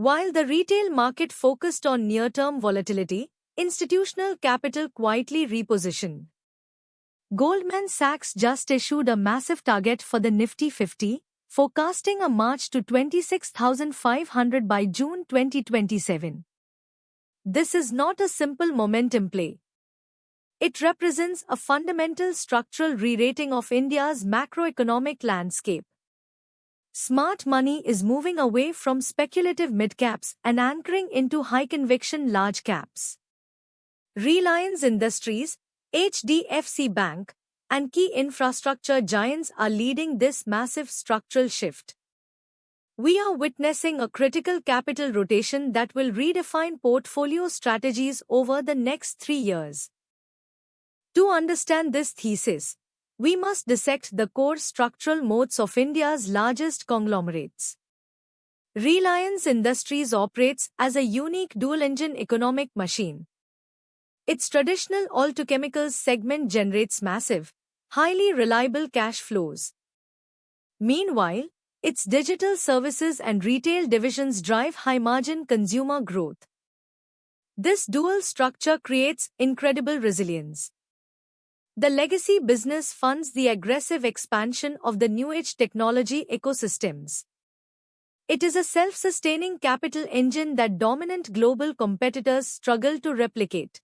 While the retail market focused on near-term volatility, institutional capital quietly repositioned. Goldman Sachs just issued a massive target for the Nifty 50, forecasting a march to 26,500 by June 2027. This is not a simple momentum play. It represents a fundamental structural re-rating of India's macroeconomic landscape. Smart money is moving away from speculative mid-caps and anchoring into high-conviction large caps. Reliance Industries, HDFC Bank, and key infrastructure giants are leading this massive structural shift. We are witnessing a critical capital rotation that will redefine portfolio strategies over the next 3 years. To understand this thesis, we must dissect the core structural moats of India's largest conglomerates. Reliance Industries operates as a unique dual-engine economic machine. Its traditional all-to-chemicals segment generates massive, highly reliable cash flows. Meanwhile, its digital services and retail divisions drive high-margin consumer growth. This dual structure creates incredible resilience. The legacy business funds the aggressive expansion of the new-age technology ecosystems. It is a self-sustaining capital engine that dominant global competitors struggle to replicate.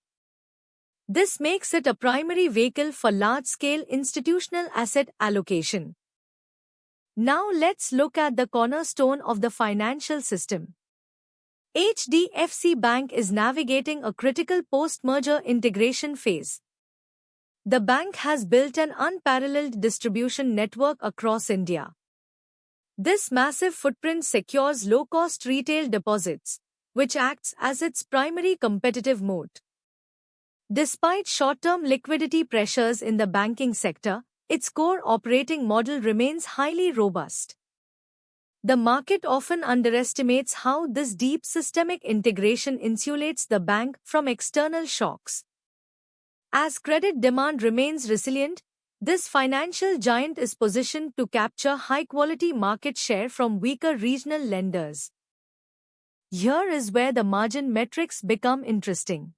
This makes it a primary vehicle for large-scale institutional asset allocation. Now let's look at the cornerstone of the financial system. HDFC Bank is navigating a critical post-merger integration phase. The bank has built an unparalleled distribution network across India. This massive footprint secures low-cost retail deposits, which acts as its primary competitive moat. Despite short-term liquidity pressures in the banking sector, its core operating model remains highly robust. The market often underestimates how this deep systemic integration insulates the bank from external shocks. As credit demand remains resilient, this financial giant is positioned to capture high-quality market share from weaker regional lenders. Here is where the margin metrics become interesting.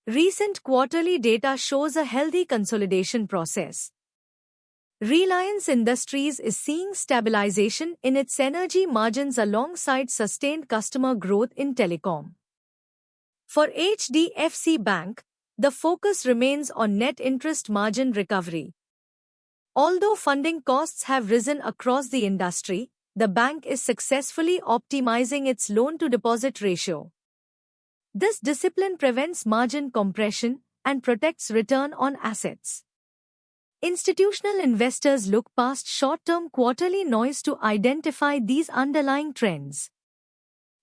Recent quarterly data shows a healthy consolidation process. Reliance Industries is seeing stabilization in its energy margins alongside sustained customer growth in telecom. For HDFC Bank, the focus remains on net interest margin recovery. Although funding costs have risen across the industry, the bank is successfully optimizing its loan-to-deposit ratio. This discipline prevents margin compression and protects return on assets. Institutional investors look past short-term quarterly noise to identify these underlying trends.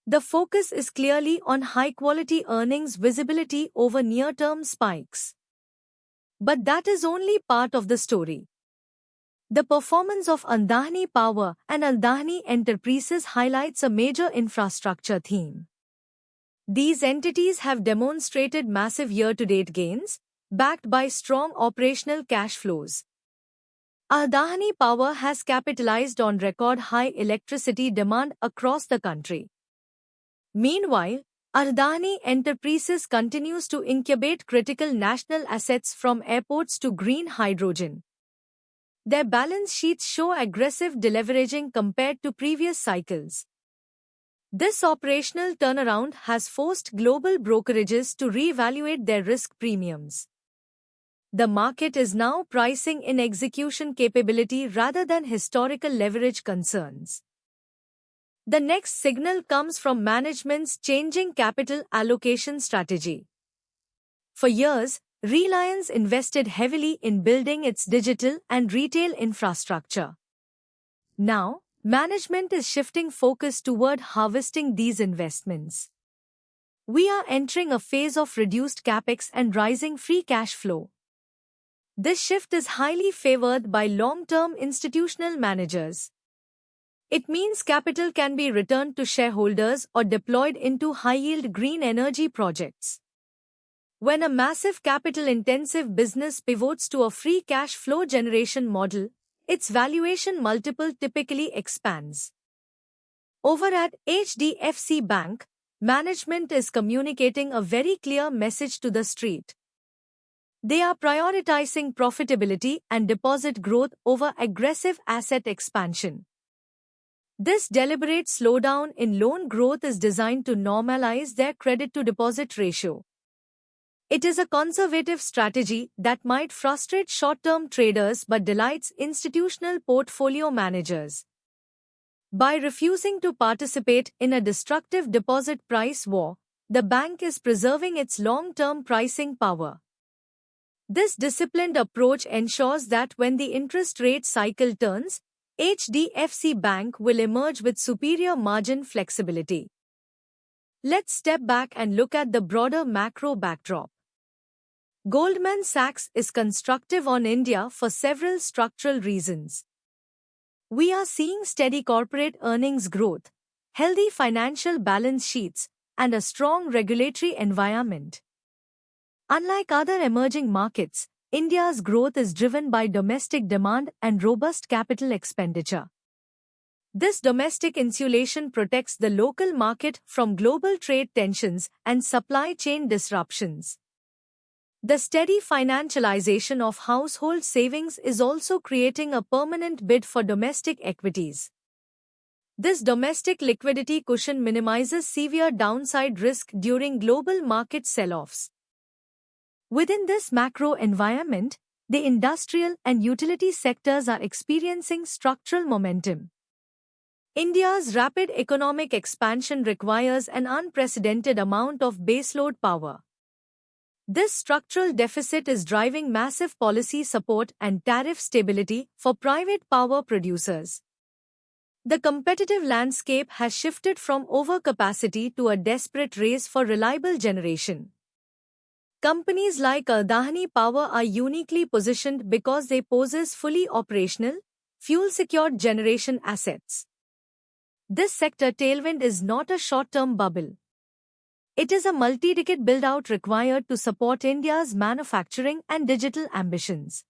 The focus is clearly on high-quality earnings visibility over near-term spikes. But that is only part of the story. The performance of Adani Power and Adani Enterprises highlights a major infrastructure theme. These entities have demonstrated massive year-to-date gains, backed by strong operational cash flows. Adani Power has capitalized on record-high electricity demand across the country. Meanwhile, Adani Enterprises continues to incubate critical national assets from airports to green hydrogen. Their balance sheets show aggressive deleveraging compared to previous cycles. This operational turnaround has forced global brokerages to reevaluate their risk premiums. The market is now pricing in execution capability rather than historical leverage concerns. The next signal comes from management's changing capital allocation strategy. For years, Reliance invested heavily in building its digital and retail infrastructure. Now, management is shifting focus toward harvesting these investments. We are entering a phase of reduced capex and rising free cash flow. This shift is highly favored by long-term institutional managers. It means capital can be returned to shareholders or deployed into high-yield green energy projects. When a massive capital-intensive business pivots to a free cash flow generation model, its valuation multiple typically expands. Over at HDFC Bank, management is communicating a very clear message to the street. They are prioritizing profitability and deposit growth over aggressive asset expansion. This deliberate slowdown in loan growth is designed to normalize their credit-to-deposit ratio. It is a conservative strategy that might frustrate short-term traders but delights institutional portfolio managers. By refusing to participate in a destructive deposit price war, the bank is preserving its long-term pricing power. This disciplined approach ensures that when the interest rate cycle turns, HDFC Bank will emerge with superior margin flexibility. Let's step back and look at the broader macro backdrop. Goldman Sachs is constructive on India for several structural reasons. We are seeing steady corporate earnings growth, healthy financial balance sheets, and a strong regulatory environment. Unlike other emerging markets, India's growth is driven by domestic demand and robust capital expenditure. This domestic insulation protects the local market from global trade tensions and supply chain disruptions. The steady financialization of household savings is also creating a permanent bid for domestic equities. This domestic liquidity cushion minimizes severe downside risk during global market sell-offs. Within this macro environment, the industrial and utility sectors are experiencing structural momentum. India's rapid economic expansion requires an unprecedented amount of baseload power. This structural deficit is driving massive policy support and tariff stability for private power producers. The competitive landscape has shifted from overcapacity to a desperate race for reliable generation. Companies like Adani Power are uniquely positioned because they possess fully operational, fuel-secured generation assets. This sector tailwind is not a short-term bubble. It is a multi-decade build-out required to support India's manufacturing and digital ambitions.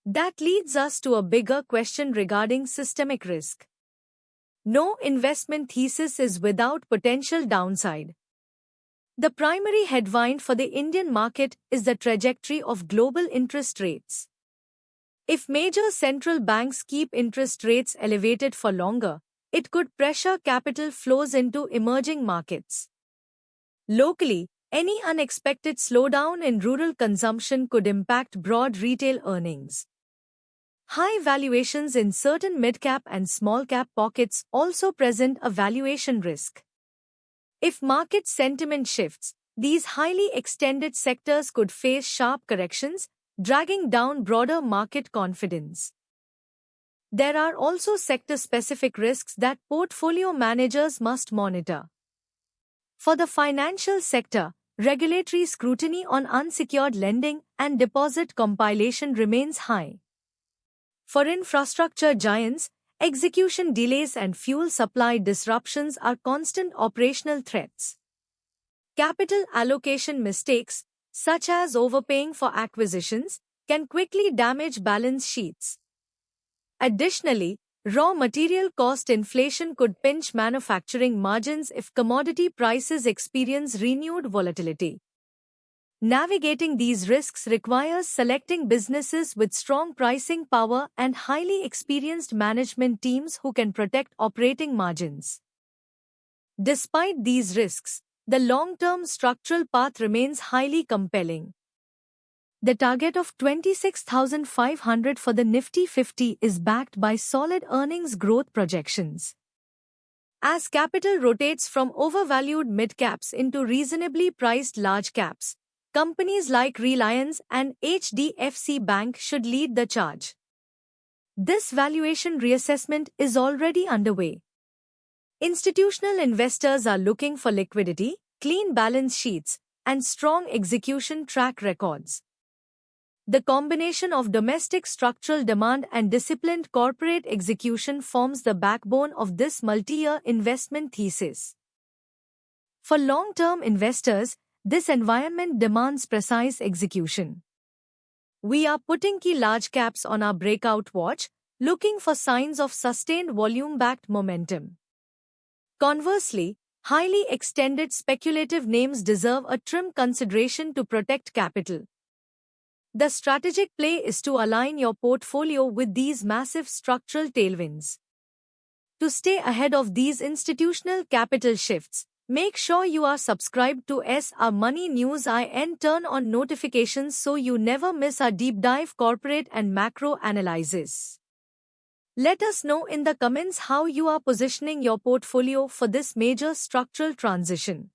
That leads us to a bigger question regarding systemic risk. No investment thesis is without potential downside. The primary headwind for the Indian market is the trajectory of global interest rates. If major central banks keep interest rates elevated for longer, it could pressure capital flows into emerging markets. Locally, any unexpected slowdown in rural consumption could impact broad retail earnings. High valuations in certain mid-cap and small-cap pockets also present a valuation risk. If market sentiment shifts, these highly extended sectors could face sharp corrections, dragging down broader market confidence. There are also sector-specific risks that portfolio managers must monitor. For the financial sector, regulatory scrutiny on unsecured lending and deposit compilation remains high. For infrastructure giants, execution delays and fuel supply disruptions are constant operational threats. Capital allocation mistakes, such as overpaying for acquisitions, can quickly damage balance sheets. Additionally, raw material cost inflation could pinch manufacturing margins if commodity prices experience renewed volatility. Navigating these risks requires selecting businesses with strong pricing power and highly experienced management teams who can protect operating margins. Despite these risks, the long-term structural path remains highly compelling. The target of 26,500 for the Nifty 50 is backed by solid earnings growth projections. As capital rotates from overvalued mid-caps into reasonably priced large caps, companies like Reliance and HDFC Bank should lead the charge. This valuation reassessment is already underway. Institutional investors are looking for liquidity, clean balance sheets, and strong execution track records. The combination of domestic structural demand and disciplined corporate execution forms the backbone of this multi-year investment thesis. For long-term investors, this environment demands precise execution. We are putting key large caps on our breakout watch, looking for signs of sustained volume-backed momentum. Conversely, highly extended speculative names deserve a trim consideration to protect capital. The strategic play is to align your portfolio with these massive structural tailwinds. To stay ahead of these institutional capital shifts, make sure you are subscribed to SR Money News and turn on notifications so you never miss our deep dive corporate and macro analysis. Let us know in the comments how you are positioning your portfolio for this major structural transition.